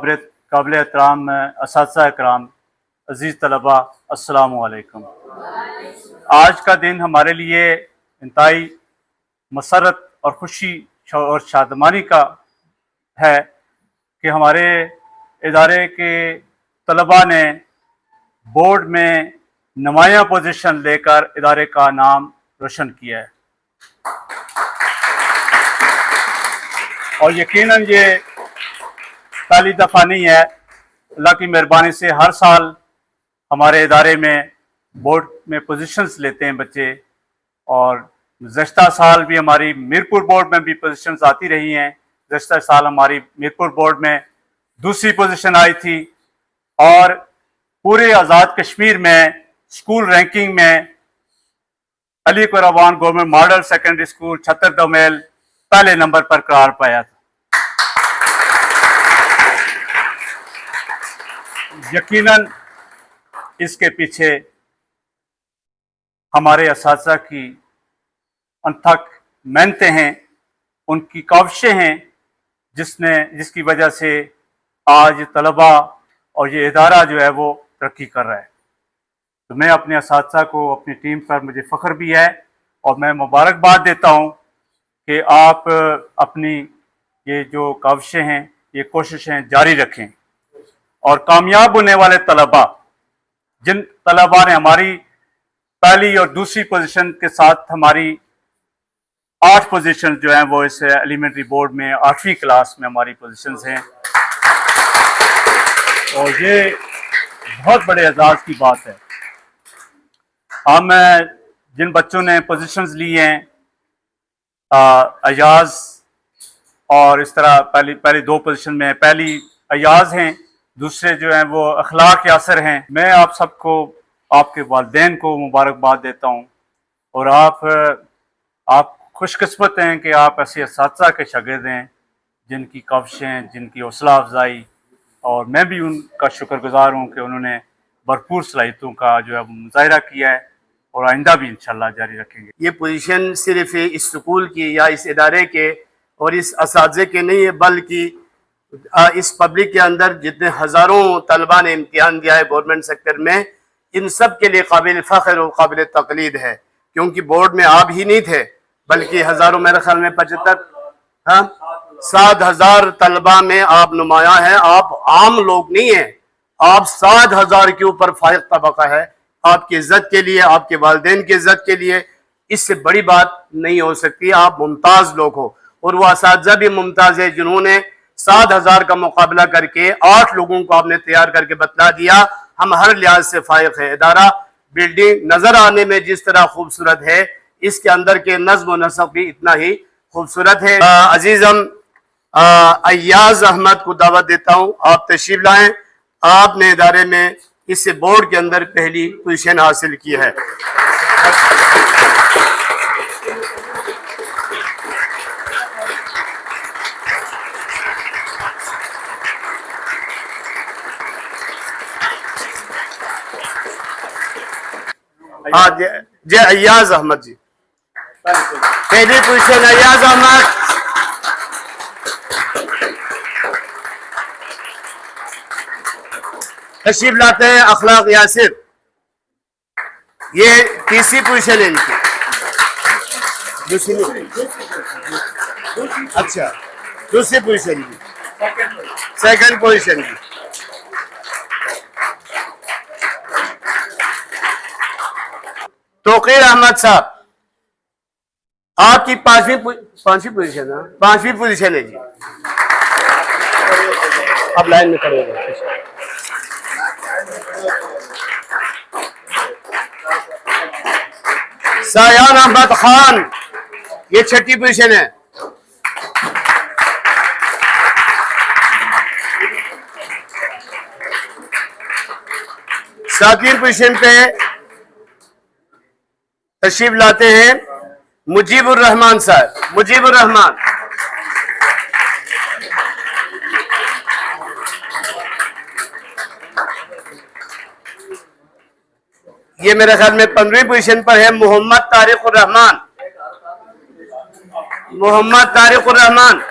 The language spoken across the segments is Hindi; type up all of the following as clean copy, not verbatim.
काबिल एहतराम असातिज़ा इकराम, अज़ीज़ तलबा, अस्सलामु अलैकुम। आज का दिन हमारे लिए इंतहाई मसरत और खुशी और शादमानी का है कि हमारे इदारे के तलबा ने बोर्ड में नुमायां पोजीशन लेकर इदारे का नाम रोशन किया है। और यकीनन ये पहली दफ़ा नहीं है। अल्लाह की मेहरबानी से हर साल हमारे इदारे में बोर्ड में पोजीशंस लेते हैं बच्चे, और गुज़श्ता साल भी हमारी मीरपुर बोर्ड में भी पोजीशंस आती रही हैं। गुज़श्ता साल हमारी मीरपुर बोर्ड में दूसरी पोजीशन आई थी, और पूरे आज़ाद कश्मीर में स्कूल रैंकिंग में Ali Qurban government model secondary school Chattar Domel पहले नंबर पर करार पाया था। यकीनन इसके पीछे हमारे असातिज़ा की अनथक मेहनतें हैं, उनकी काविशें हैं, जिसकी वजह से आज तलबा और ये इदारा जो है वो तरक्की कर रहा है। तो मैं अपने असातिज़ा को, अपनी टीम पर मुझे फ़ख्र भी है, और मैं मुबारकबाद देता हूँ कि आप अपनी ये जो काविशें हैं, ये कोशिशें जारी रखें, और कामयाब होने वाले तलबा, जिन तलबा ने हमारी पहली और दूसरी पोजीशन के साथ हमारी 8 पोजीशन जो हैं वो इस एलिमेंट्री बोर्ड में 8वीं क्लास में हमारी पोजीशंस हैं, और ये बहुत बड़े एजाज़ की बात है। हम जिन बच्चों ने पोजीशंस ली हैं, अयाज और इस तरह पहली 2 पोजीशन में, पहली अयाज हैं, दूसरे जो हैं वो अखलाक यासर हैं। मैं आप सबको, आपके वालिदैन को मुबारकबाद देता हूँ, और आप खुशकिस्मत हैं कि आप ऐसे असातिज़ा के शागिर्द हैं जिनकी काविशें, जिनकी हौसला अफजाई, और मैं भी उनका शुक्रगुजार हूँ कि उन्होंने भरपूर सलाहियतों का जो है मुज़ाहिरा किया है, और आइंदा भी इंशाल्लाह जारी रखेंगे। ये पोजीशन सिर्फ इस स्कूल की या इस इदारे के और इस असातिज़े के नहीं है, बल्कि इस पब्लिक के अंदर जितने हज़ारों तलबा ने इम्तिहान दिया है गवर्नमेंट सेक्टर में, इन सब के लिए काबिल फ़ख्र और काबिल तक़लीद है। क्योंकि बोर्ड में आप ही नहीं थे, बल्कि हज़ारों, मेरे ख्याल में 7,000 तलबा में आप नुमाया हैं। आप आम लोग नहीं हैं, आप 7,000 के ऊपर फाइक तबका है। आपकी इज्जत के लिए, आपके वालिदैन की इज्जत के लिए इससे बड़ी बात नहीं हो सकती। आप मुमताज़ लोग हो, और वो असातिज़ा भी मुमताज़ है जिन्होंने 7,000 का मुकाबला करके 8 लोगों को आपने तैयार करके बतला दिया। हम हर लिहाज से फायक है। इदारा बिल्डिंग नजर आने में जिस तरह खूबसूरत है, इसके अंदर के नज़्म व नसब भी इतना ही खूबसूरत है। अजीज हम अय्याज अहमद को दावत देता हूँ, आप तशरीफ लाएं। आपने इदारे में इस बोर्ड के अंदर पहली पोजीशन हासिल की है। हाँ, जय अय्याज अहमद जी, पहली पोजीशन अय्याज अहमद। तशरीफ लाते हैं अखलाक यासिर, ये तीसरी पोजीशन है इनकी। दूसरी, अच्छा, दूसरी पोजीशन की, सेकंड पोजीशन की। तोकीर अहमद साहब, आपकी पांचवी पोजीशन है, 5वीं पोजीशन है जी। अब लाइन में खड़े हो गए। सायान अहमद खान, ये 6ठी पोजीशन है। सातवीं पोजीशन पे तशरीफ लाते हैं मुजीबुर रहमान साहब। मुजीबुर रहमान, ये मेरे ख्याल में 15वीं पोजीशन पर है। मोहम्मद तारिक उर रहमान, मोहम्मद तारिक उर रहमान,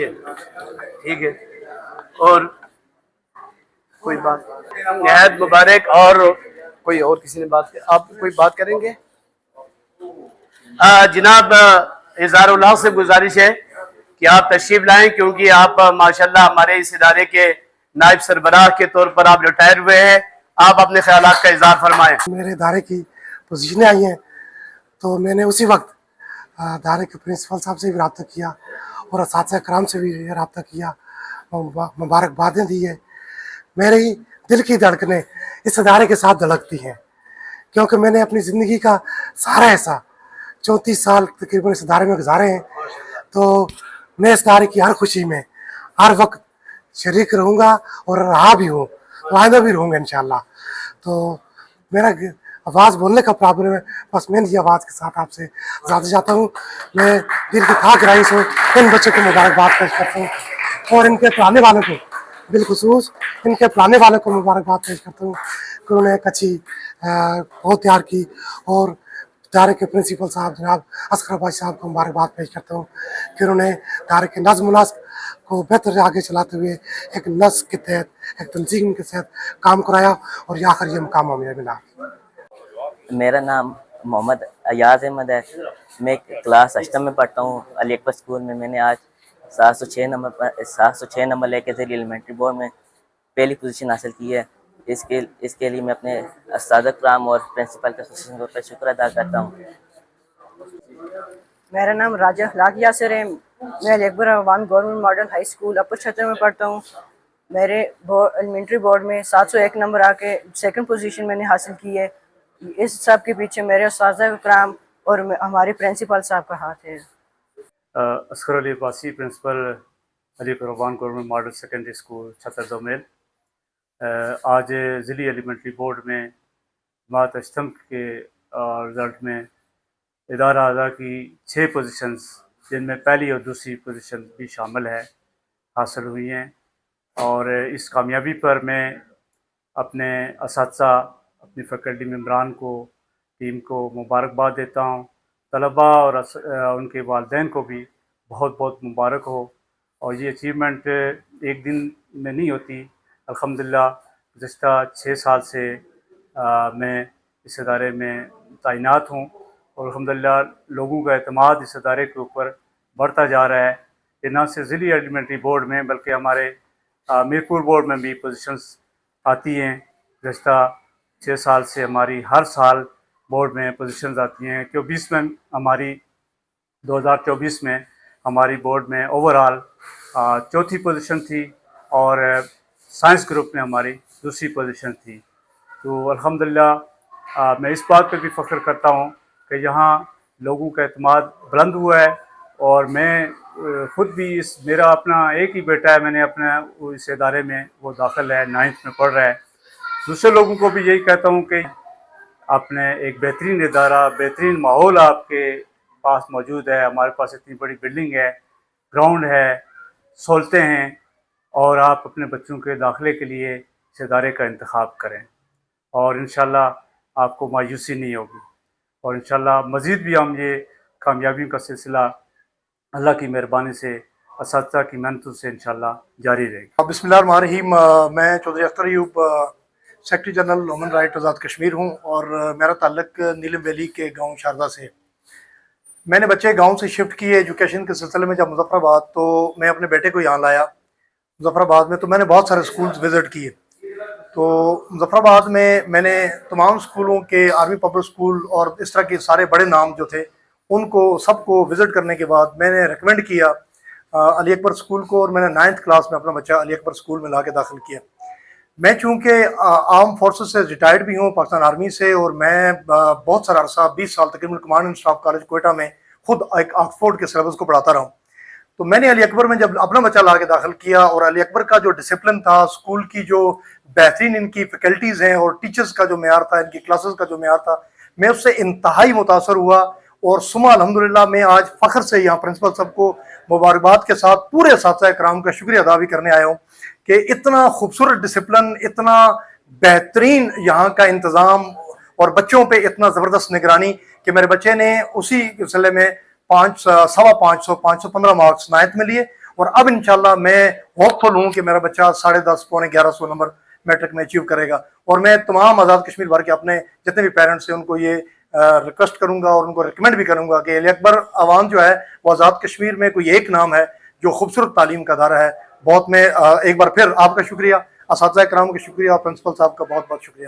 जी ठीक है। और कोई बात नहायत मुबारक। और कोई और किसी ने बात आप कोई बात करेंगे? जनाब इज़हारुल्लाह से गुजारिश है कि आप तशरीफ लाएं, क्योंकि आप माशाल्लाह हमारे इस इदारे के नायब सरबराह के तौर पर आप रिटायर हुए हैं। आप अपने ख्यालात का इजहार फरमाएं। मेरे इदारे की पोजीशनें आई हैं तो मैंने उसी वक्त इदारे के प्रिंसिपल साहब से भी रब्ता किया और असातिज़ा कराम से भी रब्ता किया, मुबारकबादें दी है। मेरी दिल की धड़कनें इस इदारे के साथ धड़कती हैं, क्योंकि मैंने अपनी ज़िंदगी का सारा ऐसा 34 साल तकरीबन इस इदारे में गुजारे हैं। तो मैं इस इदारे की हर खुशी में हर वक्त शरीक रहूँगा और रहा भी हूँ, वायदा भी रहूँगा इंशाअल्लाह। तो मेरा आवाज़ बोलने का प्रॉब्लम है, बस मैं इसी आवाज़ के साथ आपसे ज़्यादा चाहता हूँ। मैं दिल की खाक रही से इन बच्चों को मुबारकबाद पेश करता हूँ और इनके पढ़ाने वालों को बिलखुसूस इनके पढ़ाने वालों को मुबारकबाद पेश करता हूँ कि उन्होंने एक अच्छी बहुत तैयार की। और इदारे के प्रिंसिपल साहब जनाब असगर भाई साहब को मुबारकबाद पेश करता हूँ कि उन्होंने इदारे के नज़्म नस्क को बेहतर आगे चलाते हुए एक नस्क के तहत, एक तंजीम के तहत काम कराया और ये आखिर ये मुकाम हमें मिला। मेरा नाम मोहम्मद अयाज अहमद है। मैं क्लास 8 में पढ़ता हूँ अली अकबर स्कूल में। मैंने आज 706 नंबर लेके ज़ेली एलिमेंट्री बोर्ड में पहली पोजीशन हासिल की है। इसके लिए मैं अपने उस्ताद कराम और प्रिंसिपल का खुसूसी तौर पर शुक्र अदा करता हूँ। मेरा नाम राजा अखलाक यासिर है। मैं Ali Akbar Awan government model high school upper Chattar में पढ़ता हूँ। मेरे एलिमेंट्री बोर्ड में 701 नंबर आके सेकंड पोजीशन मैंने हासिल की है। इस सब के पीछे मेरे उस्ताद कराम और हमारे प्रिंसिपल साहब का हाथ है। Asghar Ali Abbasi, principal Ali Akbar Awan government model secondary school Chattar Domel. आज ज़िली एलिमेंट्री बोर्ड में जमात अष्टम के रिज़ल्ट में इदारा आज़ा की 6 पोजीशंस, जिनमें पहली और दूसरी पोजीशन भी शामिल है, हासिल हुई हैं। और इस कामयाबी पर मैं अपने असातिज़ा, अपनी फैकल्टी मेम्बरान को, टीम को मुबारकबाद देता हूँ। तलबा और उनके वालिदैन को भी बहुत बहुत मुबारक हो। और ये अचीवमेंट एक दिन में नहीं होती। अल्हम्दुलिल्लाह गुज़श्ता 6 साल से मैं इस इदारे में तैनात हूँ और अल्हम्दुलिल्लाह लोगों का एतमाद इस इदारे के ऊपर बढ़ता जा रहा है। ये न सिर्फ ज़िली एलिमेंट्री बोर्ड में बल्कि हमारे मीरपुर बोर्ड में भी पोजीशंस आती हैं। गुज़श्ता 6 साल से हमारी हर साल बोर्ड में पोजीशंस आती हैं। 24 में हमारी 2024 में हमारी बोर्ड में ओवरऑल 4थी पोजीशन थी और साइंस ग्रुप में हमारी दूसरी पोजीशन थी। तो अल्हम्दुलिल्लाह मैं इस बात पे भी फ़ख्र करता हूँ कि यहाँ लोगों का एतमाद बुलंद हुआ है। और मैं ख़ुद भी मेरा अपना एक ही बेटा है, मैंने अपना इस इदारे में वो दाखिल है, 9th में पढ़ रहा है। दूसरे लोगों को भी यही कहता हूँ कि आपने एक बेहतरीन इदारा, बेहतरीन माहौल आपके पास मौजूद है। हमारे पास इतनी बड़ी बिल्डिंग है, ग्राउंड है, सहूलतें हैं, और आप अपने बच्चों के दाखिले के लिए इस इदारे का इंतखाब करें और इंशाअल्लाह आपको मायूसी नहीं होगी। और इंशाअल्लाह मज़ीद भी हम ये कामयाबियों का सिलसिला अल्लाह की मेहरबानी से, असातिज़ा की मेहनतों से इंशाअल्लाह जारी रहेगी। बिस्मिल्लाहिर्रहमानिर्रहीम। मैं Chaudhry Akhtar Ayub, secretary general human right Azad Kashmir हूँ और मेरा ताल्लुक नीलम वैली के गांव शारदा से। मैंने बच्चे गांव से शिफ्ट किए एजुकेशन के सिलसिले में जब मुजफ्फराबाद, तो मैं अपने बेटे को यहाँ लाया मुजफ्फराबाद में। तो मैंने बहुत सारे स्कूल्स विज़िट किए। तो मुजफ्फराबाद में मैंने तमाम स्कूलों के आर्मी पब्लिक स्कूल और इस तरह के सारे बड़े नाम जो थे उनको सबको विज़िट करने के बाद मैंने रिकमेंड किया अली अकबर स्कूल को, और मैंने 9th क्लास में अपना बच्चा अली अकबर स्कूल में ला के दाखिल किया। मैं चूँकि आर्म फोर्सेस से रिटायर्ड भी हूँ, पाकिस्तान आर्मी से, और मैं बहुत सारा अर्सा 20 साल तकरीबन command and staff college Quetta में खुद एक ऑक्सफोर्ड के सिलेबस को पढ़ाता रहा हूँ। तो मैंने अली अकबर में जब अपना बच्चा ला के दाखिल किया और अली अकबर का जो डिसिप्लिन था, स्कूल की जो बेहतरीन इनकी फैकल्टीज़ हैं और टीचर्स का जो मेयार था, इनकी क्लासेस का जो मेयार था, मैं उससे इंतहाई मुतासर हुआ। और सुमा अल्हम्दुलिल्लाह मैं आज फ़ख्र से यहाँ प्रिंसिपल साहब को मुबारकबाद के साथ पूरे असातिज़ा कराम का शुक्रिया अदा भी करने आया हूँ कि इतना खूबसूरत डिसिप्लिन, इतना बेहतरीन यहाँ का इंतज़ाम और बच्चों पे इतना ज़बरदस्त निगरानी कि मेरे बच्चे ने उसी सिलसिले में 515 मार्क्स 9th में लिए और अब इंशाल्लाह मैं होपफुल हूँ कि मेरा बच्चा 10.5 पौने 1100 नंबर मैट्रिक में अचीव करेगा। और मैं तमाम आज़ाद कश्मीर भर के अपने जितने भी पेरेंट्स हैं उनको ये रिक्वेस्ट करूंगा और उनको रिकमेंड भी करूंगा कि अली अकबर अवान जो है वो आज़ाद कश्मीर में कोई एक नाम है जो खूबसूरत तालीम का अदारा है। बहुत मैं एक बार फिर आपका शुक्रिया, असातिज़ा कराम का शुक्रिया और प्रिंसिपल साहब का बहुत बहुत शुक्रिया।